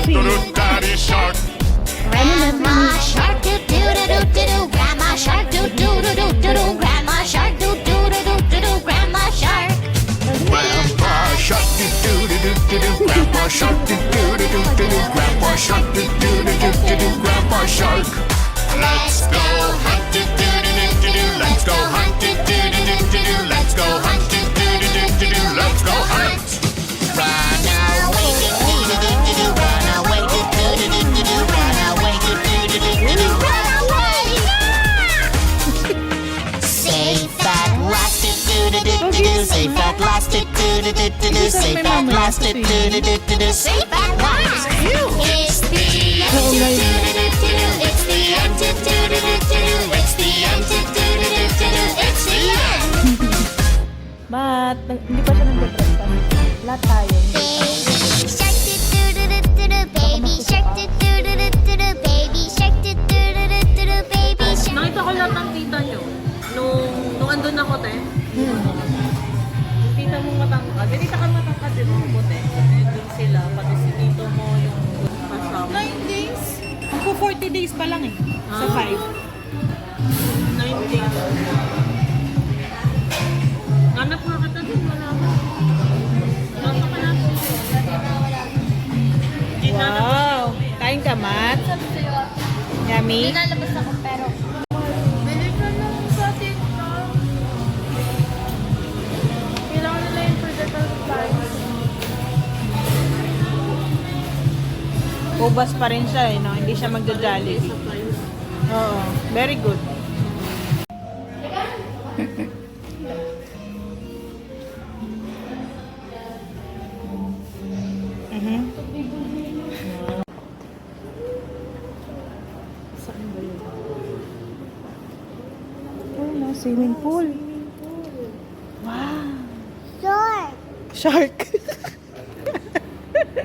swimming. Daddy shark. Grandma shark do do do do do do. Grandma shark do do do do do do. Grandma shark do do do do do do. Grandma shark. Grandpa shark do do do do do do. Grandpa shark do do do do do do. Grandpa shark do do do do do do. Grandpa shark. Let's go hunt do do do do do do. Let's go hunt do do do do do do. Let's go hunt do do do do do do. Let's go hunt. Run away do do do do do do. Run away do do do do do do. Run away do do do do do do. Run away. Safe at last do do do do do do. Safe at last do do do do do do. Safe at last do do do do do do. Safe at last. It's the end do do do do do. It's the end do do do do do. It's the end do do do do do. It's the end. But, hindi pa siya nag-breakfast. Lahat tayo. Baby shark do do do do do do. Baby shark do do do do do do. Baby shark do do do do do do. Baby shark. Nakita ko lahat ng tita nyo. Nung andun ako, te. Tita mong matangkad. Tita ka matangkad, di ba? Puti. Doon sila. Pati si tito mo yung kasama. 9 days? Ako 40 days pa lang eh. Sa 5. 9 days. Hanap nga kita din. Wala ka. Wala ka natin. Wow! Kain ka, Matt? Yummy? Lalabas ako pero Bili ka lang sa TikTok. Kailangan nila yung projectile supplies. Ubas pa rin siya eh, no? Hindi siya magja-Jollibee. Oo. Very good. Saan ba yun? Oh, no, swimming pool. Wow! shark. Shark!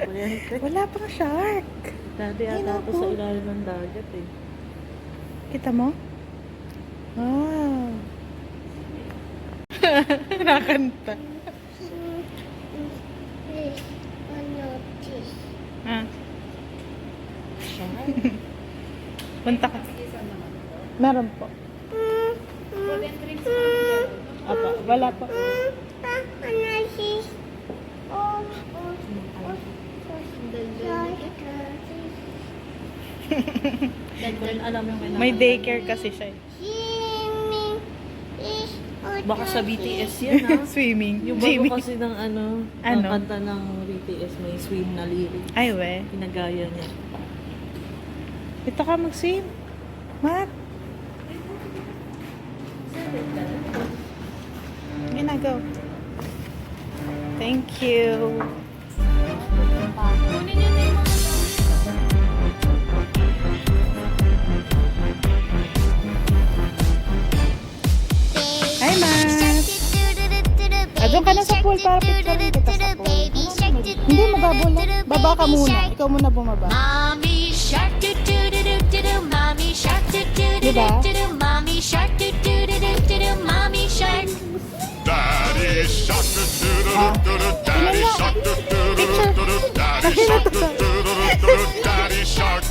Kuryente. Wala pang shark. Dati ata ito sa ilalim ng dagat eh. Kita mo? Wow! Nakanta. Ah. Punta ka. Meron po. Apa, wala po. Alam mo yung May daycare kasi siya. Baka sa BTS yan ha. Swimming. Yung bago Swimming. kasi ng Ano? ng kanta ng BTS may swim na lyrics. Ay, we. Pinagaya niya. Ito ka mag-swim. Matt. Yun na, go. Thank you. Kunin niyo na yung mga Hi, Matt. Doon ka na sa pool para picturein kita sa pool. Hindi, mababola. Baba ka muna. Ikaw muna bumaba. Mommy shark do do do do do do. Mommy shark do do do do Diba? do do. Mommy shark do do do do do do. Mommy shark. Daddy shark do do do do do. Daddy shark do do do do do. Daddy shark do do do do do. Daddy shark.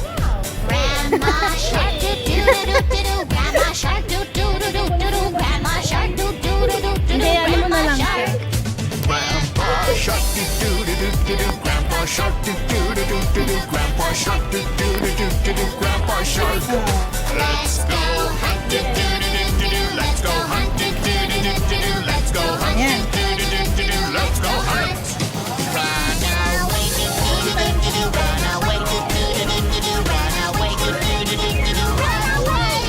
Grandma shark do do do do do do. Grandma shark do do do do do do. Grandma shark do do do do do do. Hindi, ano mo na Grandma lang siya. shark. Grandpa shark do do do do do do. Grandpa shark do do do do do do. Grandpa shark do do do do do do. Grandpa shark. Let's go hunt do do do do do do. Let's go hunt do do do do do do. Let's go hunt do Yan. do do do do do. Let's go hunt. Run away do do do do do do. Run away do do do do do do. Run away do do do do do do. Run away.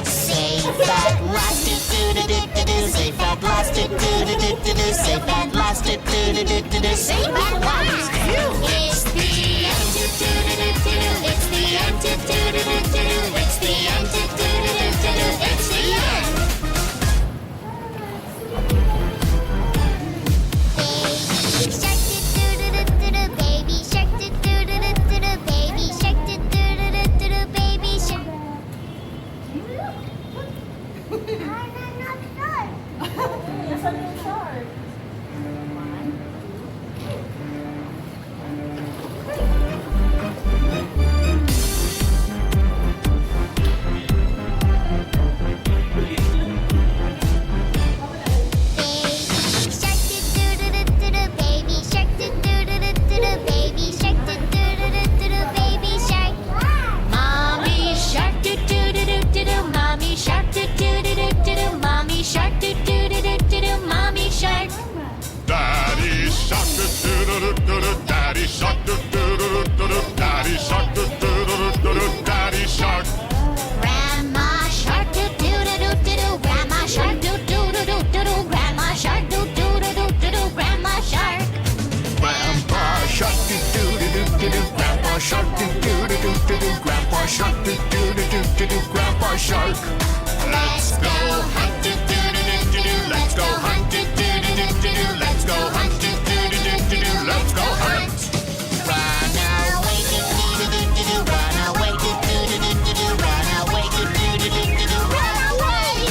Safe at last do do do do do do. Safe at last do do do do do do. Safe at last do do do do do do. Safe at last. It's the end do do do do do do. It's the end do do do do do do. It's the end do do do do do do. It's the end. Baby shark do do do do do do. Baby shark do do do do do do. Baby shark. Baby shark, do-do-do-do-do, baby shark, do-do-do-do-do, baby shark. Mommy shark, do-do-do-do-do, mommy shark, do-do-do-do-do, mommy shark, do-do-do-do-do, mommy shark. Daddy shark, do-do-do-do-do, daddy shark, do-do-do-do-do, daddy shark, do-do-do-do-do, daddy shark. Grandma shark, do-do-do-do-do, grandma shark, do-do-do-do-do, grandma shark, do-do-do-do-do, grandma shark. Grandpa shark, do-do-do-do-do, grandpa shark, do-do-do-do-do, grandpa shark, do-do-do-do-do, grandpa shark. Let's go hunt, do-do-do-do-do, let's go hunt, do-do-do-do-do, let's go hunt, do-do-do-do-do, let's go hunt. Run away, do-do-do-do-do, run away, do-do-do-do-do, run away, do-do-do-do-do, run away.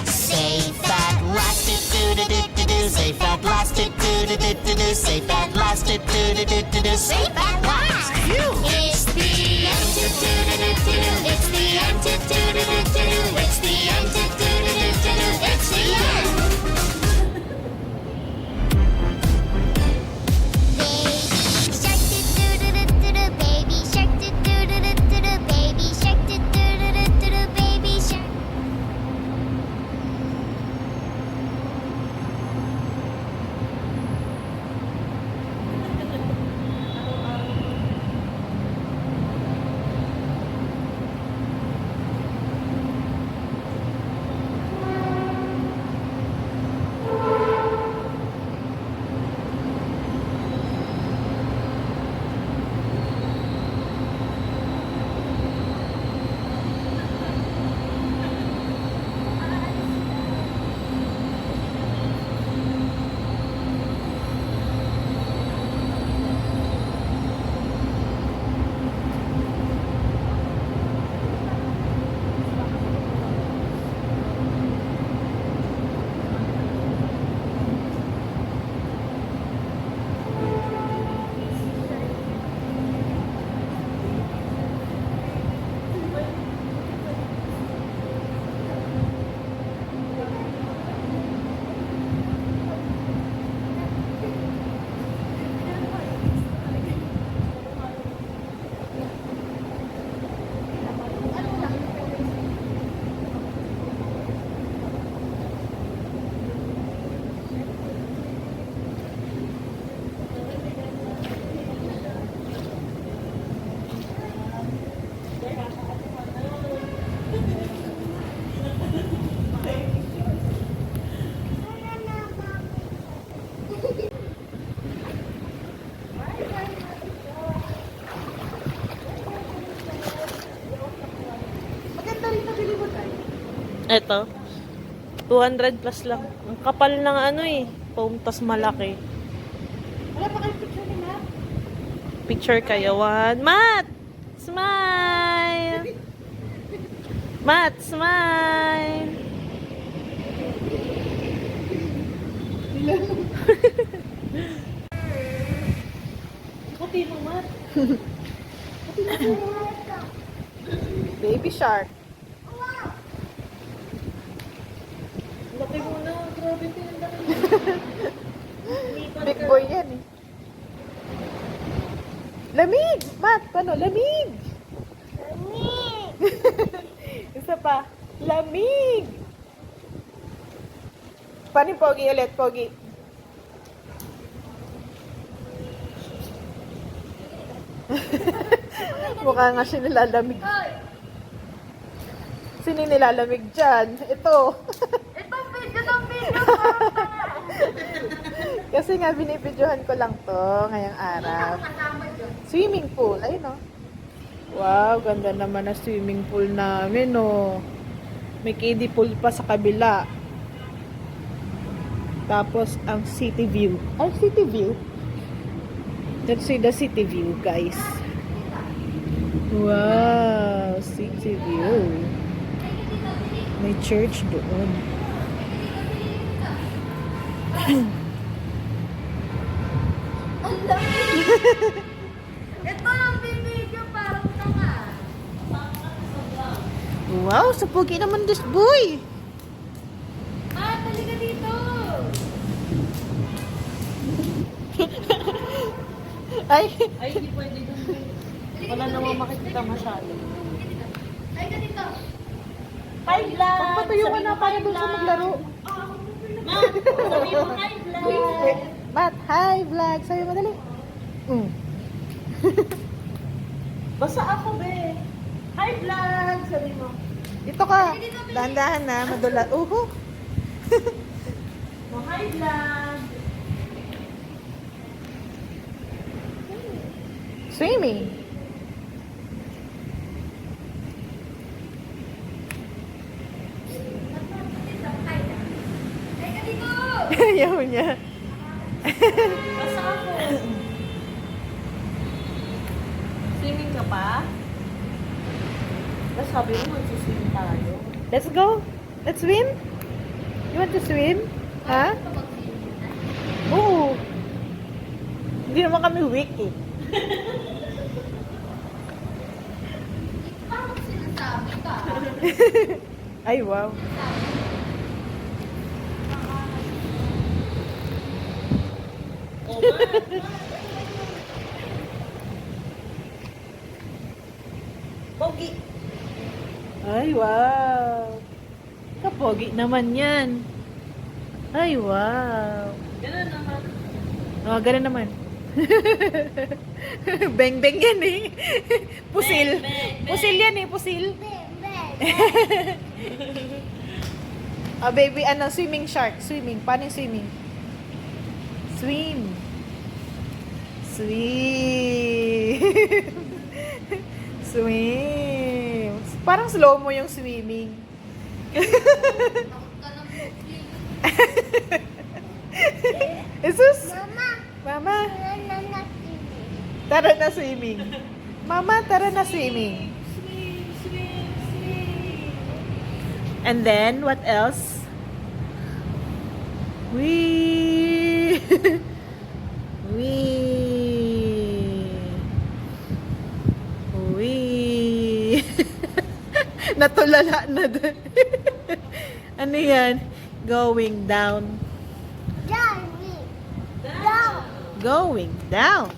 Safe at last, do-do-do-do-do, safe at last, do-do-do-do-do, safe at last, do-do-do-do-do, safe at last. It's the end, do-do-do-do-do, it's the end, do-do-do-do-do, it's the end, do-do-do-do-do, it's the end. Baby shark, do-do-do-do-do, baby shark, do-do-do-do-do, baby shark. Eto. 200 plus lang. Ang kapal ng ano eh. Foam tas malaki. Wala pa kayo picture ni Matt? Picture kayo. One. Matt! Smile! Matt, smile! Puti mo, Matt. Baby shark. Laki mo na. Grabe ko yung laki. Big boy yan eh. Lamig! Matt, paano? Lamig! Lamig! Isa pa. Lamig! Paano yung pogi ulit? Pogi. Mukha nga siya nilalamig. Sino yung nilalamig dyan? Ito. Kasi nga, binibidyohan ko lang to ngayong araw. Swimming pool. Ayun, no? Wow, ganda naman na swimming pool namin, no? May kiddie pool pa sa kabila. Tapos, ang city view. Ay, city view? Let's see the city view, guys. Wow, city view. May church doon. Ito lang bibidyo parang tanga. Wow, sa pogi naman this boy. Halika dito. Ay, Ay, hindi pwede dun. Wala namang makikita masyado. Halika dito. Hi, vlog! pagpatayo ka na para doon sa maglaro. Ma, sabi mo hi, vlog! Matt, hi vlog. Sabi mo dali. Basta ako, be. Hi, vlog! Sabi mo. Dito ka. Dahan-dahan na, madulas. Uhu. Oh, hi, vlog! Swimming. Halika dito. Ayaw niya. Basta ako. Swimming ka pa? Basta sabi mo, magsiswim tayo. Let's go. Let's swim. You want to swim? Ha? Oo. Hindi naman kami weak eh. Parang sinasabi ka. Ay, wow. Oo nga. Pogi. Ay, wow. Kapogi naman yan. Ay, wow. Ganun naman. Oh, ganun naman. Beng-beng yan eh. Pusil. Beng, beng, beng. Pusil yan eh, pusil. Oh, baby, ano, swimming shark. Swimming. Paano yung swimming? Swim. Swim. Swim. Parang slow mo yung swimming. Jesus! Mama! Tara na swimming. Mama, tara na swimming. And then, what else? Wee! Wee! Wee! Natulala na dun. Ano yan? Going down. Going down.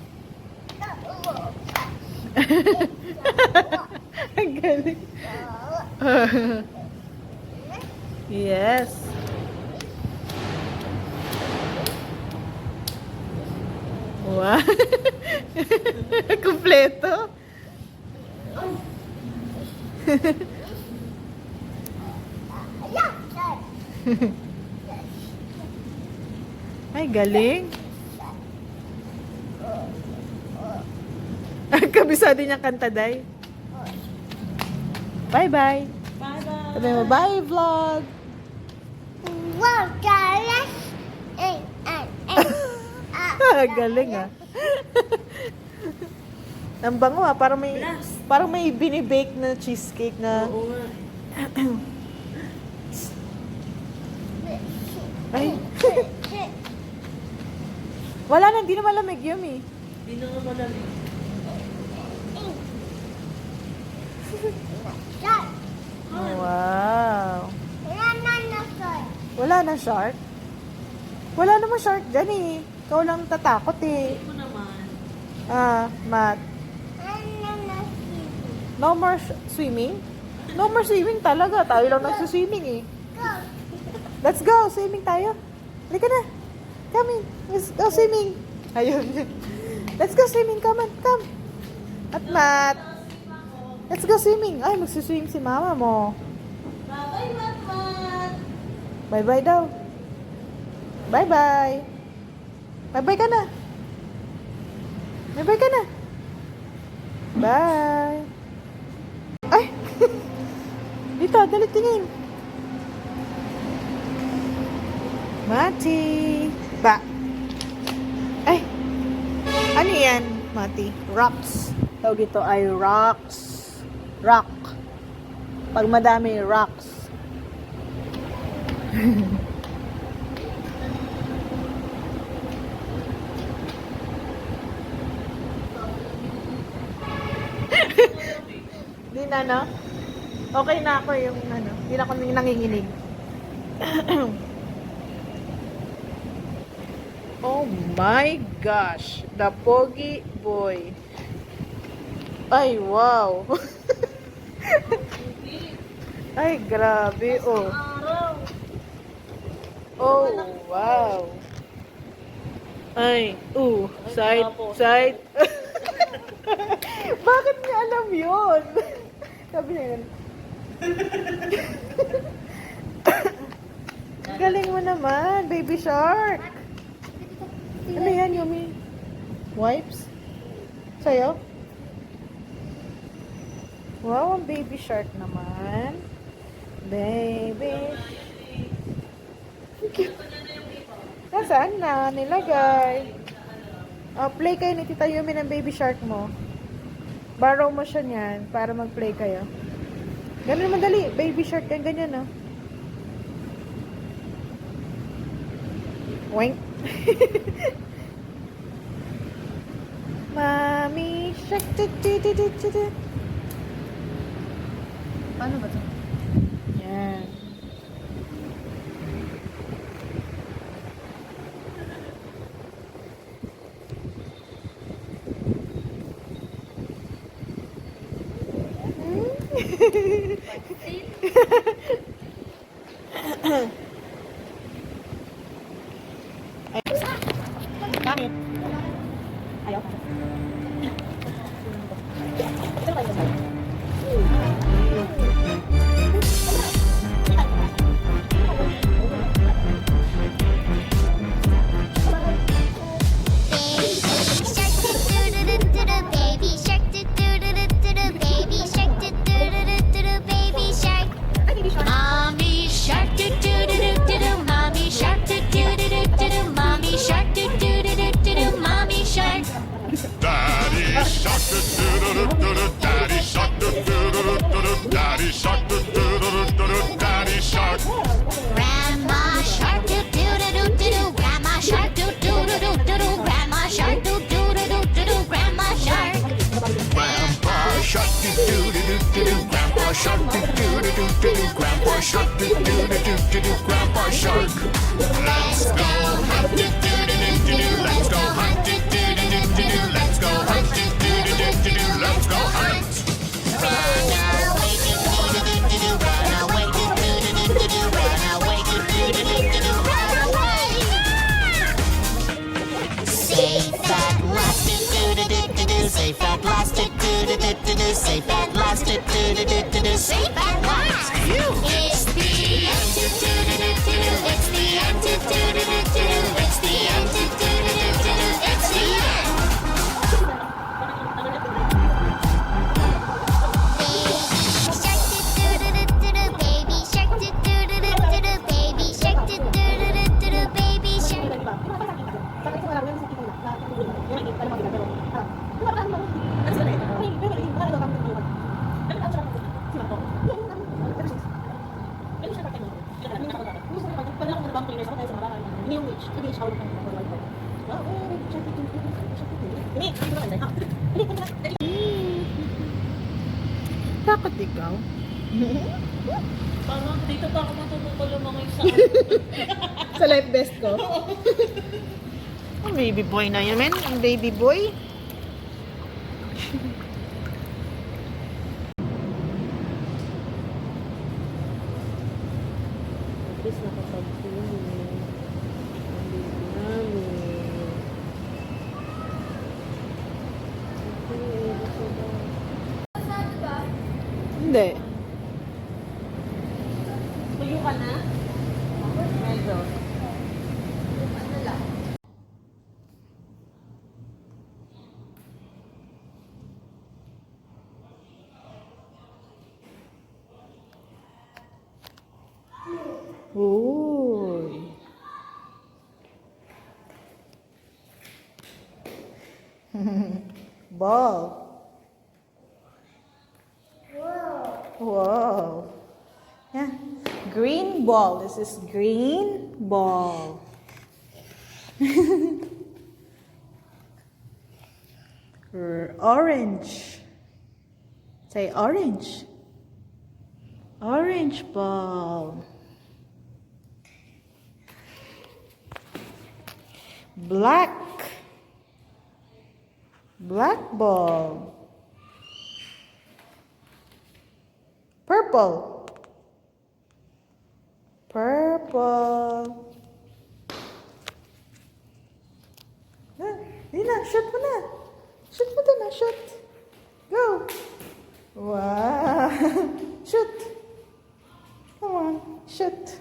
Ang galing. Yes. Wow. Kompleto. Ay, galing. Kabisado niyang kanta, Day. Bye-bye. Bye-bye. Sabi mo, bye, vlog. Galing, ah. Ang bango, ah. Parang may binibake na cheesecake na... Oo nga. Ay. Wala na, hindi na malamig yun, eh. Hindi na nga malamig. Wow. Wala na shark? Wala naman shark dyan, eh. Ikaw lang tatakot, eh. Ito naman. Ah, Matt. No more swimming? No more swimming talaga. Tayo lang nagsuswimming, eh. Let's go, swimming tayo. Halika na. Come in. Let's go swimming. Ayun. Let's go swimming. Come on, come. At Matt. Let's go swimming. Ay, magsuswim si mama mo. Bye-bye, Matmat! Bye-bye daw. Bye-bye. Bye-bye ka na. Bye-bye ka na. Bye. Ay! Dito, dali tingin. Mati. Ba. Ay. Ano yan, Mati? Rocks. Tawag ito ay rocks. Rock. Pag madami, rocks. na, no? Okay na ako yung ano, hindi na ako nanginginig. Oh my gosh, the Pogi Boy. Ay, wow. Ay, grabe, oh. Oh, wow. Ay, side, side. Bakit niya alam yun? Sabi niya yun. Galing mo naman, baby shark. Ano yan, Yumi? Wipes? Sa'yo? Wow, ang baby shark naman. Baby. Nasaan na? Nilagay. Play kayo ni Tita Yumi ng baby shark mo. Borrow mo siya niyan para mag-play kayo. Ganun madali. Baby shark yan, ganyan, no? Wink. Mommy shark. Paano ba ito? Yan. Bakit? Ayaw. Baby shark, do-do-do-do-do, baby shark, do-do-do-do-do, baby shark. Mommy shark, do-do-do-do-do, mommy shark, do-do-do-do-do, mommy shark, do-do-do-do-do, mommy shark. Daddy shark, do-do-do-do-do, daddy shark, do-do-do-do-do, daddy shark, do-do-do-do-do, daddy shark. Grandma shark, do-do-do-do-do, grandma shark, do-do-do-do-do, grandma shark, do-do-do-do-do, grandma shark. Grandpa shark, do-do-do-do-do, grandpa shark, do-do-do-do-do, grandpa shark, do-do-do-do-do, grandpa shark. Let's go hunt, do-do-do-do-do, let's go hunt, do-do-do-do-do, let's go hunt, do-do-do-do-do, let's go hunt. Run away, do-do-do-do-do, run away, do-do-do-do-do, run away, do-do-do-do-do, run away. Safe at last, do-do-do-do-do, safe at last, do-do-do-do-do, safe at last, do-do-do-do-do, safe at last. It's the end, do-do-do-do-do, it's the end, do-do-do-do-do, it's the end, do-do-do-do-do, it's the end. Baby shark, do-do-do-do-do, baby shark, do-do-do-do-do, baby shark, baby shark. Bakit ikaw? Parang dito pa ako matututo lumangoy sa Sa life best ko? Ang baby boy na yun, men. Ang baby boy. At least nakapag-swimming. Ang baby namin. Hindi. Tuyo ka na? Medyo. Uy. Ball. Wow. Yeah. Green ball. This is green ball. Orange. Say orange. Orange ball. Black. Black ball. Purple. Purple. Lina, shoot mo na. Shoot mo na, shoot. Go. Wow. Shoot. Come on, shoot.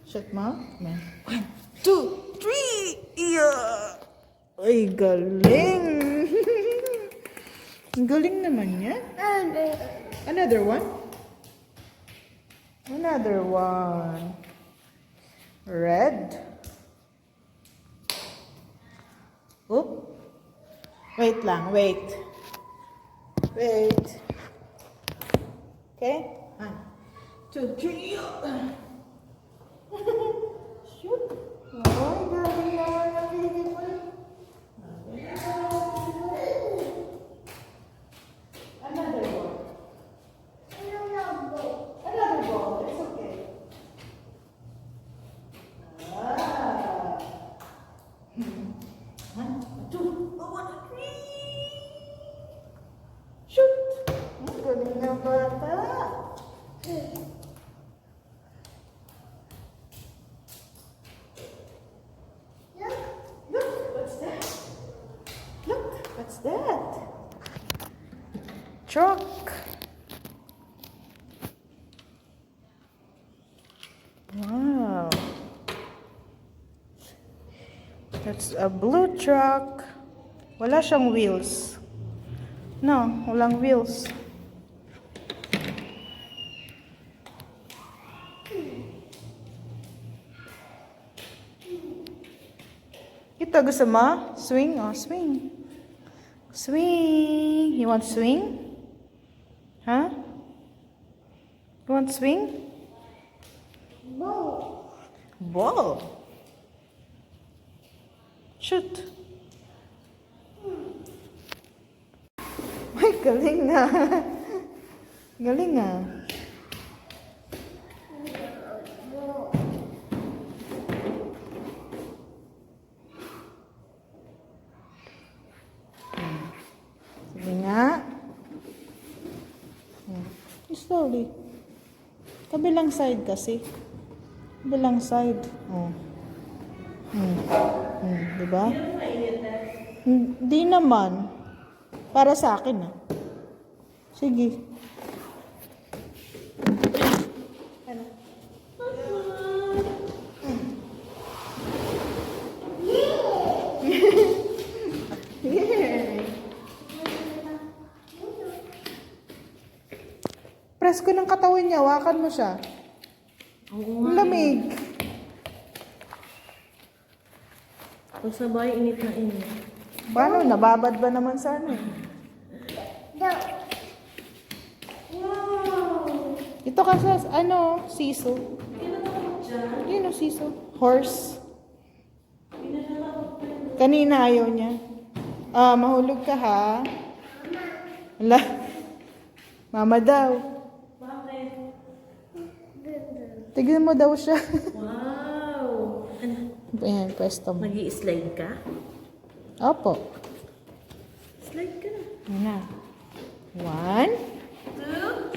Shoot mo. Come on. 1, 2, 3. Yeah. Ay, galing. Ang galing naman yan. Another one. Another one. Red. Oop. Wait lang, wait. Wait. Okay? 1, 2, 3. Shoot. Oh, galing naman ang baby mo. Another one. Another ball. It's okay. Ah. 1, 2, 3. Shoot! Ang galing na bata. Look, what's that? Look, what's that? Truck. Wow. That's a blue truck. Wala siyang wheels. No, walang wheels. Ito, gusto mo? Swing? Oh, swing. Swing. You want swing? Huh? You want swing? Ball. Ball. Shoot. Ay, galing na. Galing na. Sige nga. Slowly. Kabilang side kasi. Kabilang side. Oh. Diba? Hindi naman. Para sa akin, ah. Sige. Ano? Yeah. Press ko ng katawan niya. Hawakan mo siya. Ang lamig. Pag sabay, init na init. Paano? Nababad ba naman sa ano? Ito kasi, ano, siso. Yun o, siso. Horse. Kanina ayaw niya. Ah, mahulog ka ha. Wala. Mama daw. Bakit? Tignan mo daw siya. Wow! Ano? Ayan, pwesto mo. Mag-i-slide ka? Opo. Slide ka na. Ayan na. 1. 2,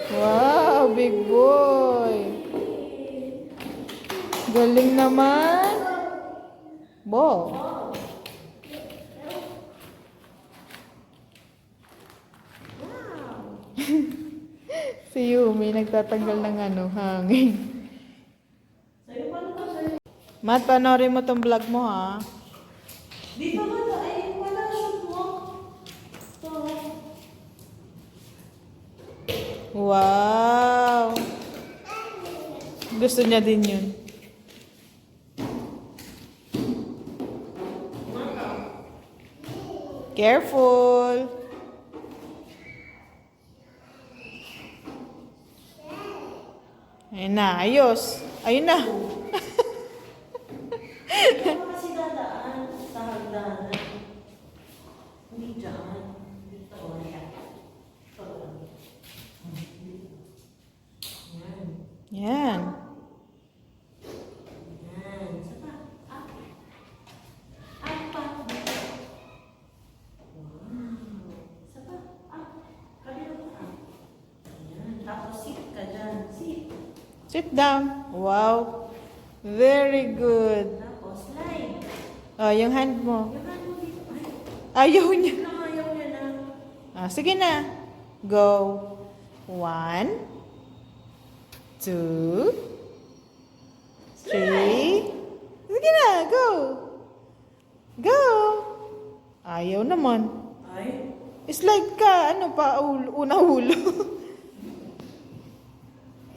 3. Wow, big boy. Galing naman. Ball. Si Yumi nagtatanggal ng ano, hangin. Matt, panoorin mo tong vlog mo ha. Dito ka na. Ay, wala. Shoot mo. Ito. Wow. Gusto niya din yun. Careful. Ayun na, ayos. Ayun na. Kasi dadaan sa hagdanan. Hindi dyan. Dito. Ayan. Ito. Sit down. Wow. Very good. Tapos, slide. Oh, yung hand mo. Yung ano dito. Ayaw niya. Ayaw niya na. Sige na. Go. 1, 2, 3. Sige na, go. Go. Ayaw naman. Ay. Slide ka. Ano pa? Unang ulo.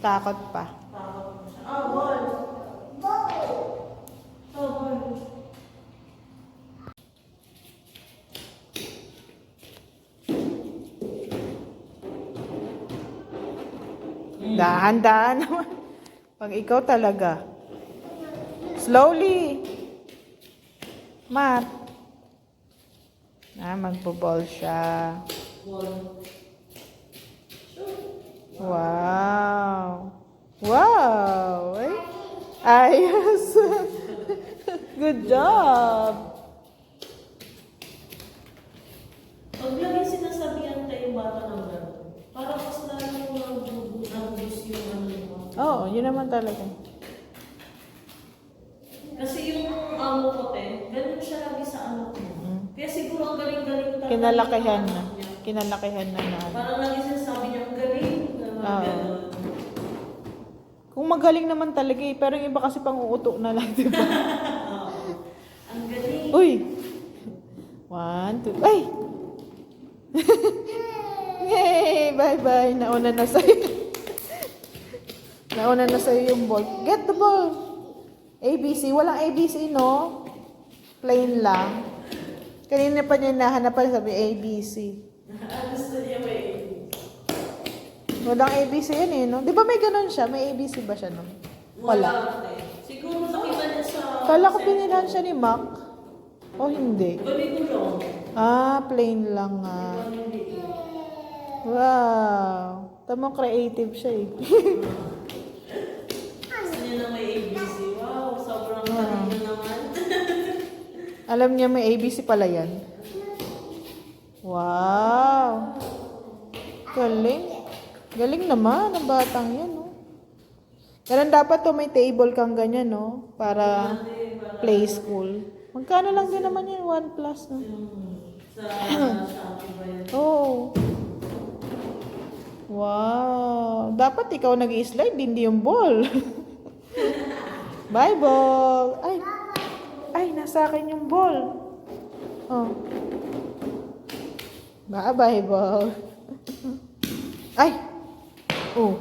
Takot pa. Takot mo siya. Ah, ball. Oh, ball. Dahan-dahan naman. Pag ikaw talaga. Slowly. Mat. Magpo-ball siya. Ball. Wow. Wow. Ay. Ayos. Good job. Pag lagi sinasabihan tayo yung bata ng gano'n, parang mas lalong nag-boost yung ano mo. Oo, yun naman talaga. Kasi yung amo ko, ganun siya lagi sa anak mo. Kaya siguro ang galing-galing talaga. Kinalakihan ng na. anak niya. Kinalakihan na na. Parang lagi sinasabi niya, ang galing. Oo. Ganun. Kung magaling naman talaga eh, pero yung iba kasi pang uuto na lang, di ba? Ang galing. Uy! 1, 2, ay! Yay! Bye-bye! Nauna na sa'yo. Nauna na sa'yo yung ball. Get the ball! ABC. Walang ABC, no? Plain lang. Kanina pa niya nahanapan sabi ABC. Gusto niya may Walang ABC yan eh, no? Di ba may ganun siya? May ABC ba siya, no? Wala. Siguro nakita niya sa... Kala ko pinilhan siya ni Mac. O hindi? Ganito lang. Plain lang nga. Hindi. Wow. Tamang creative siya eh. Gusto niya na may ABC. Wow, sobrang galing na naman. Alam niya may ABC pala yan. Wow. Galing. Galing naman ang batang yan, no? Ganun dapat to may table kang ganyan, no? Para play school. Magkano lang din naman yan? 1 plus, no? Sa Shopee ba yan? Oh. Wow. Dapat ikaw nag-i-slide, hindi yung ball. Bye, ball. Ay, nasa akin yung ball. Oh. Bye, ball. Ay. Oh.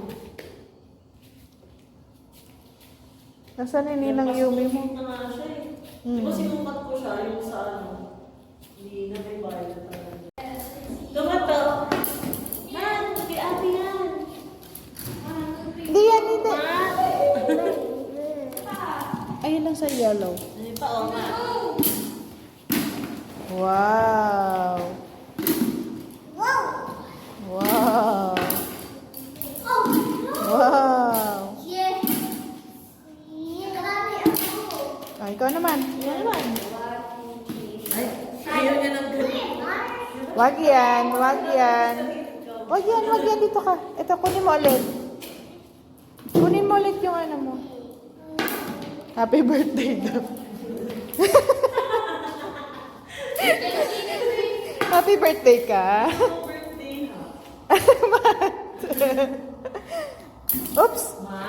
Nasaan yung ninang Yumi mo? Na nga siya eh. Di ba sinukat ko siya yung sa ano? Hindi na may bayad talaga. Tumato! Man! Kay ate yan! Hindi yan, hindi. Ayun lang sa yellow. Ano pa o nga? Wow. Wow. Wow. Ikaw naman. Ikaw naman. Ayaw niya ng ganun. Wag yan. Wag yan. Wag yan. Wag yan. Dito ka. Ito, kunin mo ulit. Kunin mo ulit yung ano mo. Happy birthday daw. Happy birthday ka. Oops.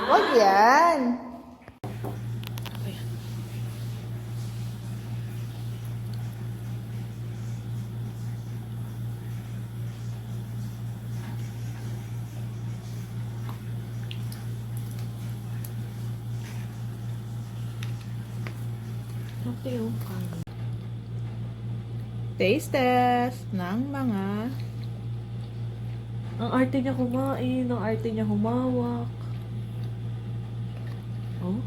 Wag yan. Taste test ng mga Ang arte niya kumain, ang arte niya humawak. Oh?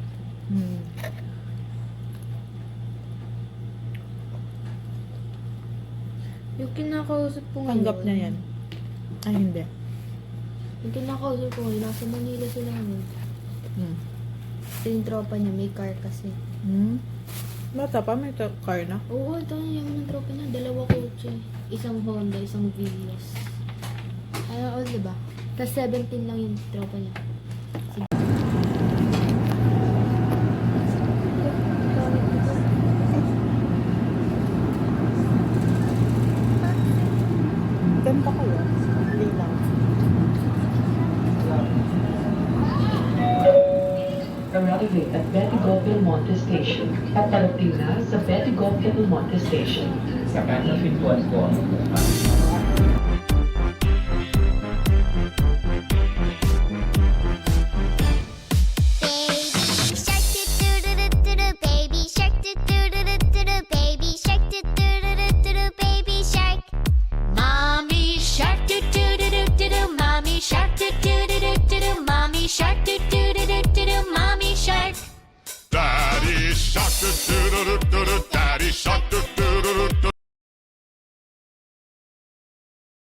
Yung kinakausap ko tanggap niya yan. Ay, hindi. Yung kinakausap ko ngayon, nasa Manila sila ngayon. Yung tropa niya, may car kasi. Bata pa, may car na. Oo, ito yung ng tropa niya. 2 kotse. Isang Honda, isang Vios. Diba? Tapos 17 lang yung tropa niya. wait at Betigo Belmonte Station at parating na sa Betigo Belmonte Station. Sa kanan pintuan po.